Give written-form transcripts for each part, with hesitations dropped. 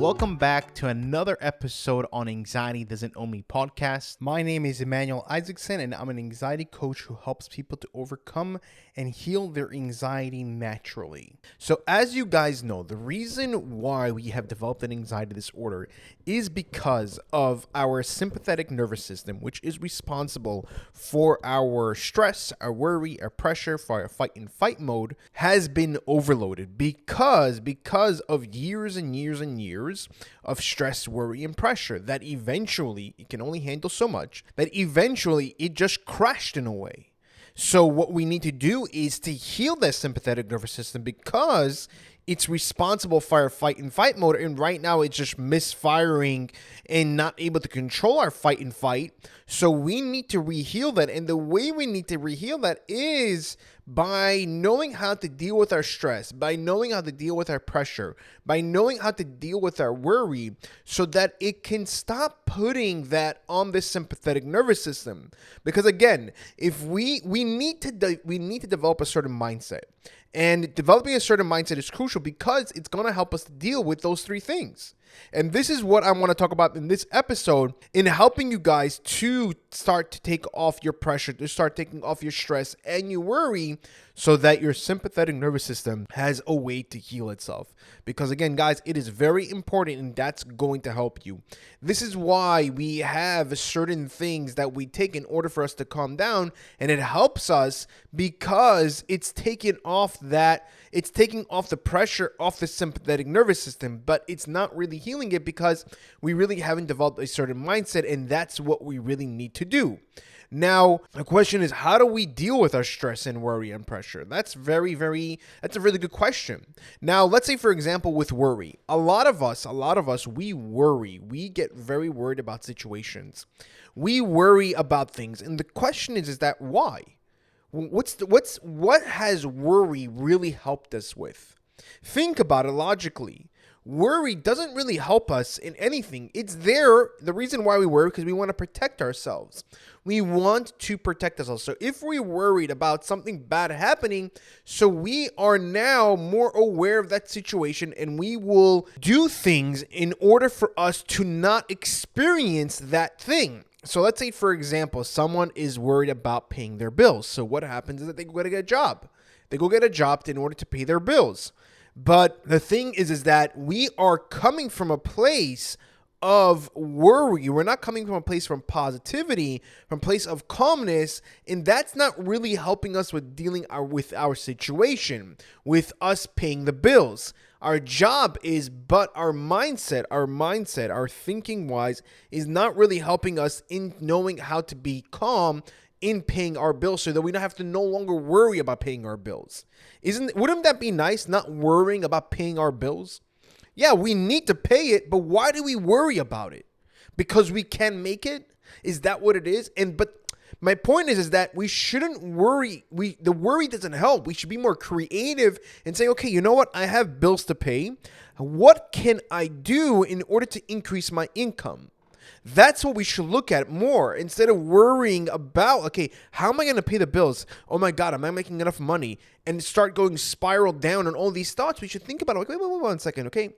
Welcome back to another episode on Anxiety Doesn't Own Me podcast. My name is Emmanuel Isaacson, and I'm an anxiety coach who helps people to overcome and heal their anxiety naturally. So as you guys know, the reason why we have developed an anxiety disorder is because of our sympathetic nervous system, which is responsible for our stress, our worry, our pressure, for our fight and fight mode, has been overloaded because of years and years and years of stress, worry, and pressure that eventually it can only handle so much that eventually it just crashed in a way. So what we need to do is to heal that sympathetic nervous system because it's responsible for our fight and fight mode, and right now it's just misfiring and not able to control our fight and fight. So we need to reheal that, and the way we need to reheal that is by knowing how to deal with our stress, by knowing how to deal with our pressure, by knowing how to deal with our worry, so that it can stop putting that on the sympathetic nervous system. Because again, if we need to develop a certain mindset. And developing a certain mindset is crucial because it's going to help us deal with those three things. And this is what I want to talk about in this episode, in helping you guys to start to take off your pressure, to start taking off your stress and your worry, so that your sympathetic nervous system has a way to heal itself. Because again, guys, it is very important, and that's going to help you. This is why we have certain things that we take in order for us to calm down, and it helps us because it's taking off the pressure off the sympathetic nervous system, but it's not really healing it because we really haven't developed a certain mindset, and that's what we really need to do. Now, the question is, how do we deal with our stress and worry and pressure? That's a really good question. Now, let's say, for example, with worry, a lot of us, we worry. We get very worried about situations. We worry about things. And the question is that why? What has worry really helped us with? Think about it logically. Worry doesn't really help us in anything. It's there. The reason why we worry because we want to protect ourselves. We want to protect ourselves. So if we're worried about something bad happening, so we are now more aware of that situation, and we will do things in order for us to not experience that thing. So let's say, for example, someone is worried about paying their bills. So what happens is that they go get a job. They go get a job in order to pay their bills. But the thing is that we are coming from a place of worry. We're not coming from a place from positivity, from a place of calmness, and that's not really helping us with dealing with our situation, with us paying the bills. Our job is, but our mindset, our thinking wise, is not really helping us in knowing how to be calm in paying our bills, so that we don't have to no longer worry about paying our bills. Wouldn't that be nice, not worrying about paying our bills? Yeah, we need to pay it, but why do we worry about it? Because we can make it? Is that what it is? But my point is that we shouldn't worry. The worry doesn't help. We should be more creative and say, okay, you know what? I have bills to pay. What can I do in order to increase my income? That's what we should look at more instead of worrying about, okay, how am I going to pay the bills? Oh my God, am I making enough money? And start going spiral down on all these thoughts. We should think about it. Wait 1 second, okay?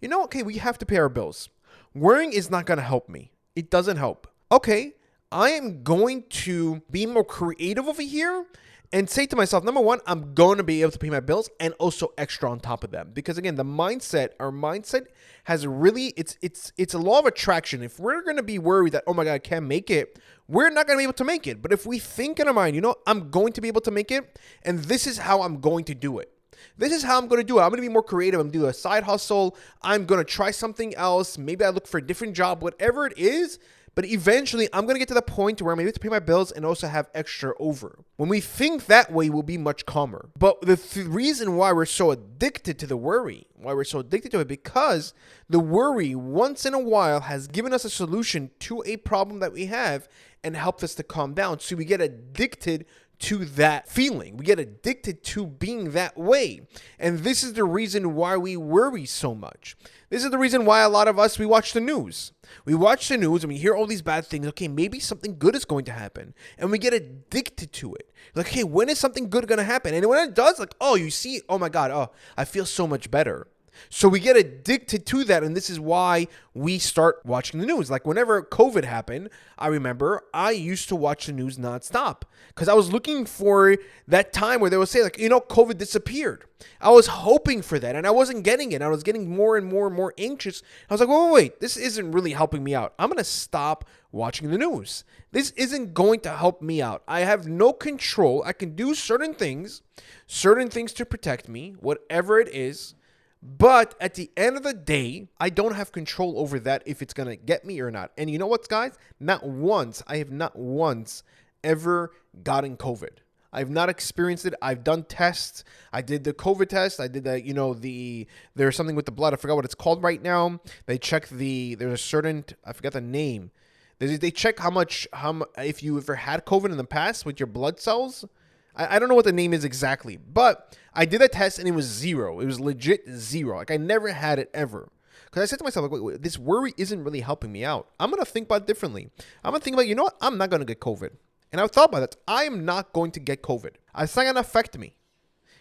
We have to pay our bills. Worrying is not going to help me. It doesn't help. Okay, I am going to be more creative over here and say to myself, number one, I'm going to be able to pay my bills and also extra on top of them. Because again, our mindset has really, it's a law of attraction. If we're going to be worried that, oh my God, I can't make it, we're not going to be able to make it. But if we think in our mind, I'm going to be able to make it, and this is how I'm going to do it. This is how I'm going to do it. I'm going to be more creative. I'm going to do a side hustle. I'm going to try something else. Maybe I look for a different job, whatever it is. But eventually, I'm going to get to the point where I'm able to pay my bills and also have extra over. When we think that way, we'll be much calmer. But the reason why we're so addicted to the worry, because the worry once in a while has given us a solution to a problem that we have and helped us to calm down. So we get addicted to that feeling. We get addicted to being that way. And this is the reason why we worry so much. This is the reason why a lot of us, we watch the news. We watch the news and we hear all these bad things. Okay, maybe something good is going to happen. And we get addicted to it. Like, hey, when is something good going to happen? And when it does, like, oh, you see, oh my God, oh, I feel so much better. So we get addicted to that, and this is why we start watching the news. Like whenever COVID happened, I remember I used to watch the news nonstop because I was looking for that time where they would say, like, COVID disappeared. I was hoping for that, and I wasn't getting it. I was getting more and more and more anxious. I was like, wait, this isn't really helping me out. I'm going to stop watching the news. This isn't going to help me out. I have no control. I can do certain things to protect me, whatever it is. But at the end of the day, I don't have control over that if it's going to get me or not. And you know what, guys? I have not once ever gotten COVID. I've not experienced it. I've done tests. I did the COVID test. I did the, there's something with the blood. I forgot what it's called right now. They check there's a certain, I forgot the name. They check if you ever had COVID in the past with your blood cells. I don't know what the name is exactly, but I did a test and it was 0. It was legit 0. Like I never had it ever. Because I said to myself, like, wait, this worry isn't really helping me out. I'm going to think about it differently. I'm going to think about, you know what? I'm not going to get COVID. And I've thought about that. I am not going to get COVID. It's not going to affect me.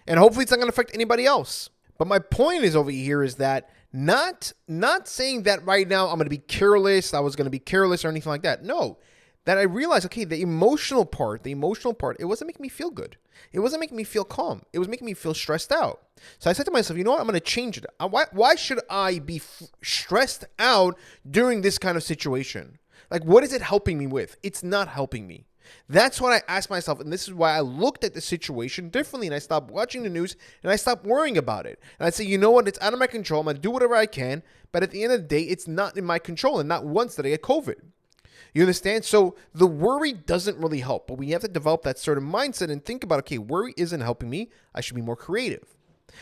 And hopefully it's not going to affect anybody else. But my point is over here is that not saying that right now I'm going to be careless. I was going to be careless or anything like that. No. That I realized, okay, the emotional part, it wasn't making me feel good. It wasn't making me feel calm. It was making me feel stressed out. So I said to myself, you know what? I'm going to change it. Why should I be stressed out during this kind of situation? Like, what is it helping me with? It's not helping me. That's what I asked myself, and this is why I looked at the situation differently, and I stopped watching the news, and I stopped worrying about it. And I say, you know what? It's out of my control. I'm going to do whatever I can, but at the end of the day, it's not in my control, and not once did I get COVID. You understand? So the worry doesn't really help, but we have to develop that sort of mindset and think about, okay, worry isn't helping me. I should be more creative.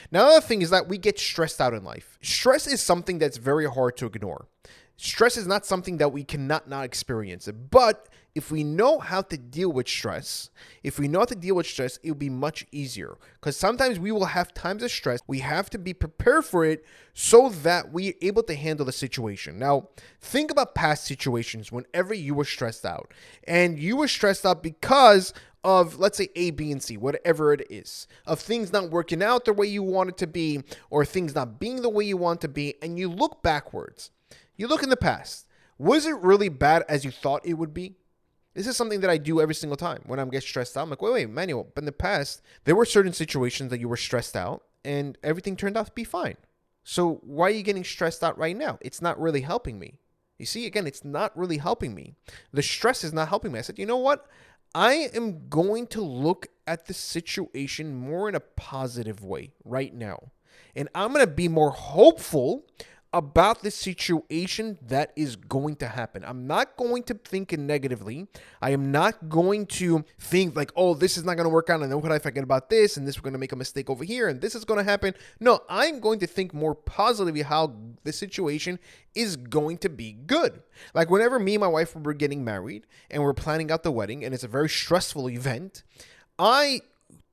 Now, another thing is that we get stressed out in life. Stress is something that's very hard to ignore. Stress is not something that we cannot not experience. But if we know how to deal with stress, it will be much easier. Because sometimes we will have times of stress. We have to be prepared for it so that we are able to handle the situation. Now, think about past situations whenever you were stressed out. And you were stressed out because of, let's say, A, B, and C, whatever it is, of things not working out the way you want it to be, or things not being the way you want to be, and you look backwards. You look in the past. Was it really bad as you thought it would be? This is something that I do every single time when I'm getting stressed out. I'm like, wait, Manuel, but in the past, there were certain situations that you were stressed out and everything turned out to be fine. So why are you getting stressed out right now? It's not really helping me. You see, again, it's not really helping me. The stress is not helping me. I said, you know what? I am going to look at the situation more in a positive way right now. And I'm going to be more hopeful about the situation that is going to happen. I'm not going to think negatively. I am not going to think like, oh, this is not going to work out, and then what if I forget about this, and this, we're going to make a mistake over here, and this is going to happen. No, I'm going to think more positively how the situation is going to be good. Like whenever me and my wife were getting married and we're planning out the wedding, and it's a very stressful event, I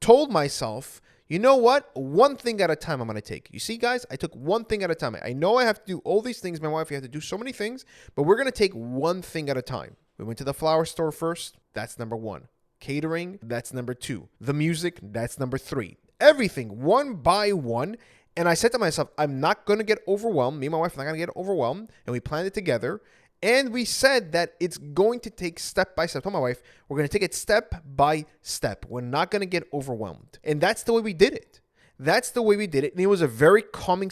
told myself, you know what? One thing at a time I'm going to take. You see, guys, I took one thing at a time. I know I have to do all these things. My wife, we have to do so many things, but we're going to take one thing at a time. We went to the flower store first. That's number 1. Catering, that's number 2. The music, that's number 3. Everything, one by one. And I said to myself, I'm not going to get overwhelmed. Me and my wife are not going to get overwhelmed. And we planned it together. And we said that it's going to take step by step. I told my wife, we're going to take it step by step. We're not going to get overwhelmed. And that's the way we did it. That's the way we did it. And it was a very calming,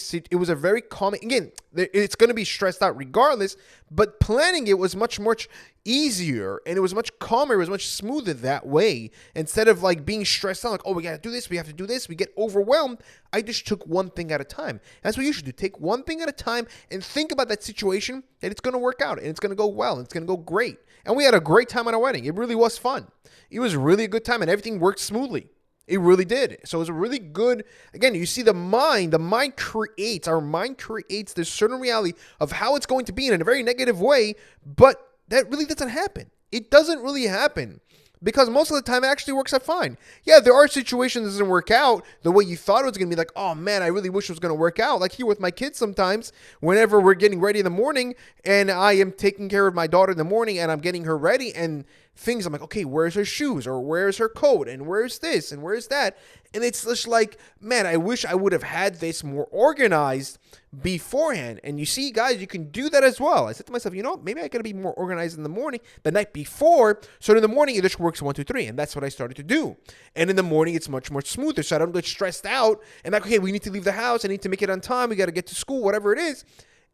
again, it's going to be stressed out regardless, but planning it was much easier and it was much calmer. It was much smoother that way. Instead of like being stressed out, like, oh, we got to do this, we have to do this, we get overwhelmed. I just took one thing at a time. That's what you should do. Take one thing at a time and think about that situation that it's going to work out and it's going to go well and it's going to go great. And we had a great time at our wedding. It really was fun. It was really a good time and everything worked smoothly. It really did. So it was a really good, again, you see the mind creates this certain reality of how it's going to be in a very negative way, but that really doesn't happen. It doesn't really happen because most of the time it actually works out fine. Yeah, there are situations that doesn't work out the way you thought it was going to be, like, oh man, I really wish it was going to work out. Like here with my kids sometimes, whenever we're getting ready in the morning and I am taking care of my daughter in the morning and I'm getting her ready and things. I'm like, okay, where's her shoes, or where's her coat, and where's this and where's that? And it's just like, man, I wish I would have had this more organized beforehand. And you see, guys, you can do that as well. I said to myself, you know, maybe I gotta be more organized in the morning, the night before, so in the morning it just works 1, 2, 3, and that's what I started to do. And in the morning it's much more smoother, so I don't get stressed out and like, okay, we need to leave the house, I need to make it on time, we got to get to school, whatever it is.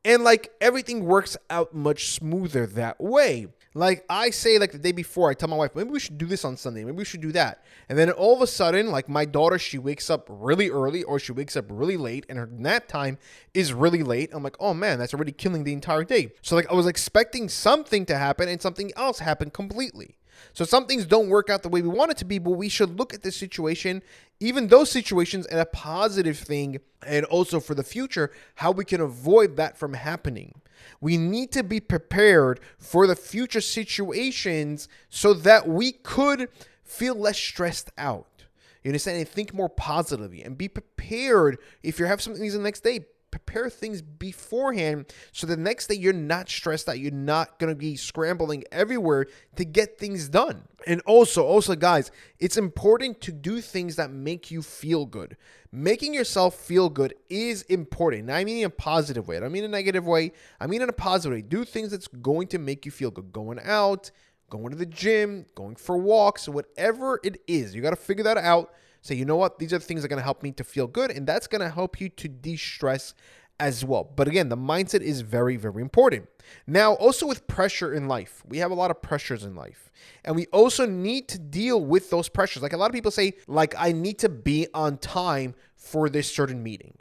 And like everything works out much smoother that way. Like I say, like the day before, I tell my wife, maybe we should do this on Sunday. Maybe we should do that. And then all of a sudden, like my daughter, she wakes up really early or she wakes up really late and her nap time is really late. I'm like, oh man, that's already killing the entire day. So like I was expecting something to happen and something else happened completely. So some things don't work out the way we want it to be, but we should look at this situation, even those situations, and a positive thing, and also for the future, how we can avoid that from happening. We need to be prepared for the future situations so that we could feel less stressed out. You understand? And think more positively and be prepared. If you have something the next day, prepare things beforehand so the next day you're not stressed out. You're not going to be scrambling everywhere to get things done. And also guys, it's important to do things that make you feel good. Making yourself feel good is important. Now, I mean in a positive way. I don't mean in a negative way. I mean in a positive way. Do things that's going to make you feel good. Going out, going to the gym, going for walks, whatever it is. You got to figure that out. Say, you know what? These are the things that are going to help me to feel good, and that's going to help you to de-stress as well. But again, the mindset is very, very important. Now, also with pressure in life, we have a lot of pressures in life, and we also need to deal with those pressures. Like a lot of people say, like, I need to be on time for this certain meeting.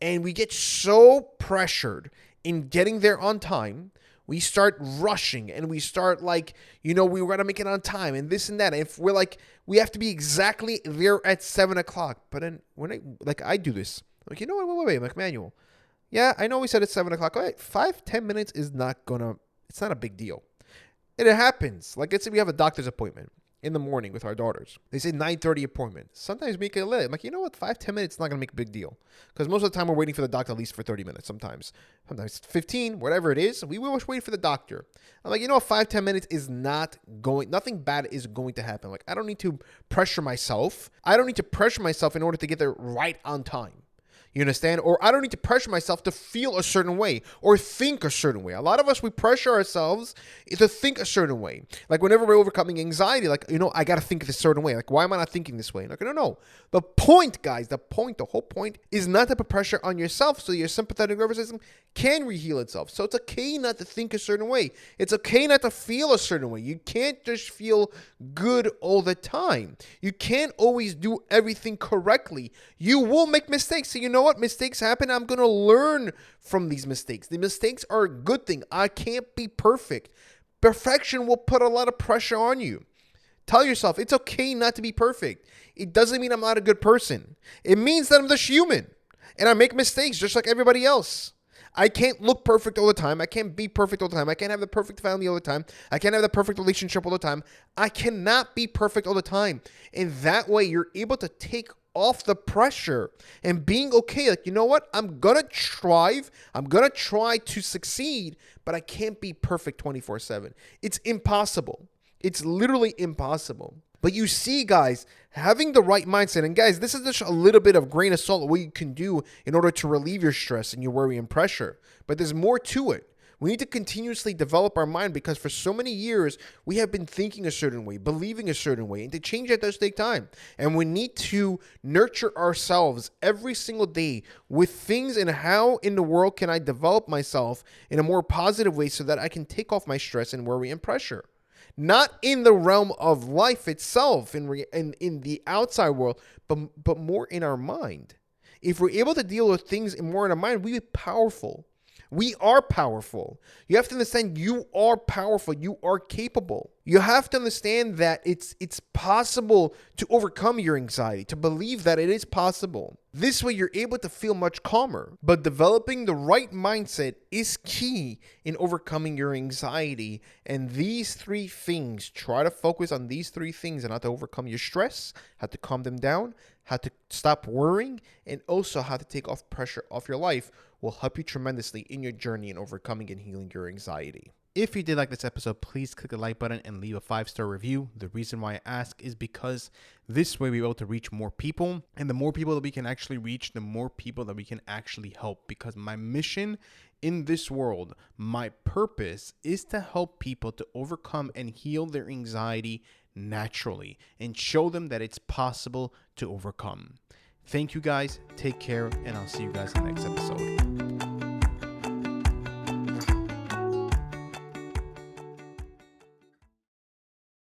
And we get so pressured in getting there on time. We start rushing and we start like, you know, we got to make it on time and this and that. And if we're like, we have to be exactly there at 7 o'clock. But then when I do this, like, you know what, wait, like Manuel. Yeah, I know we said it's 7 o'clock. All right, 5-10 minutes is it's not a big deal. And it happens. Like, let's say we have a doctor's appointment in the morning with our daughters. They say 9:30 appointment. Sometimes we get late. I'm like, you know what? 5-10 minutes is not going to make a big deal. Because most of the time we're waiting for the doctor at least for 30 minutes. Sometimes 15, whatever it is. We will wait for the doctor. I'm like, you know what? 5-10 minutes is nothing bad is going to happen. Like, I don't need to pressure myself. I don't need to pressure myself in order to get there right on time. You understand? Or I don't need to pressure myself to feel a certain way or think a certain way. A lot of us, we pressure ourselves to think a certain way. Like whenever we're overcoming anxiety, like, you know, I got to think this certain way. Like, why am I not thinking this way? Like, no. The point, guys, the whole point is not to put pressure on yourself so your sympathetic nervous system can reheal itself. So it's okay not to think a certain way. It's okay not to feel a certain way. You can't just feel good all the time. You can't always do everything correctly. You will make mistakes. So you know what? Mistakes happen. I'm going to learn from these mistakes. The mistakes are a good thing. I can't be perfect. Perfection will put a lot of pressure on you. Tell yourself it's okay not to be perfect. It doesn't mean I'm not a good person. It means that I'm just human and I make mistakes just like everybody else. I can't look perfect all the time. I can't be perfect all the time. I can't have the perfect family all the time. I can't have the perfect relationship all the time. I cannot be perfect all the time. And that way you're able to take off the pressure and being okay. Like, you know what? I'm going to strive. I'm going to try to succeed, but I can't be perfect 24/7. It's impossible. It's literally impossible. But you see, guys, having the right mindset, and guys, this is just a little bit of grain of salt of what you can do in order to relieve your stress and your worry and pressure. But there's more to it. We need to continuously develop our mind because for so many years, we have been thinking a certain way, believing a certain way, and to change that does take time. And we need to nurture ourselves every single day with things and how in the world can I develop myself in a more positive way so that I can take off my stress and worry and pressure. Not in the realm of life itself, in the outside world, but more in our mind. If we're able to deal with things more in our mind, we be powerful. We are powerful. You have to understand you are powerful. You are capable. You have to understand that it's possible to overcome your anxiety, to believe that it is possible. This way you're able to feel much calmer. But developing the right mindset is key in overcoming your anxiety. And these three things, try to focus on these three things and how to overcome your stress, how to calm them down, how to stop worrying, and also how to take off pressure off your life will help you tremendously in your journey in overcoming and healing your anxiety. If you did like this episode, please click the like button and leave a 5-star review. The reason why I ask is because this way we're able to reach more people, and the more people that we can actually reach, the more people that we can actually help. Because my mission in this world, my purpose is to help people to overcome and heal their anxiety naturally and show them that it's possible to overcome. Thank you guys. Take care, and I'll see you guys in the next episode.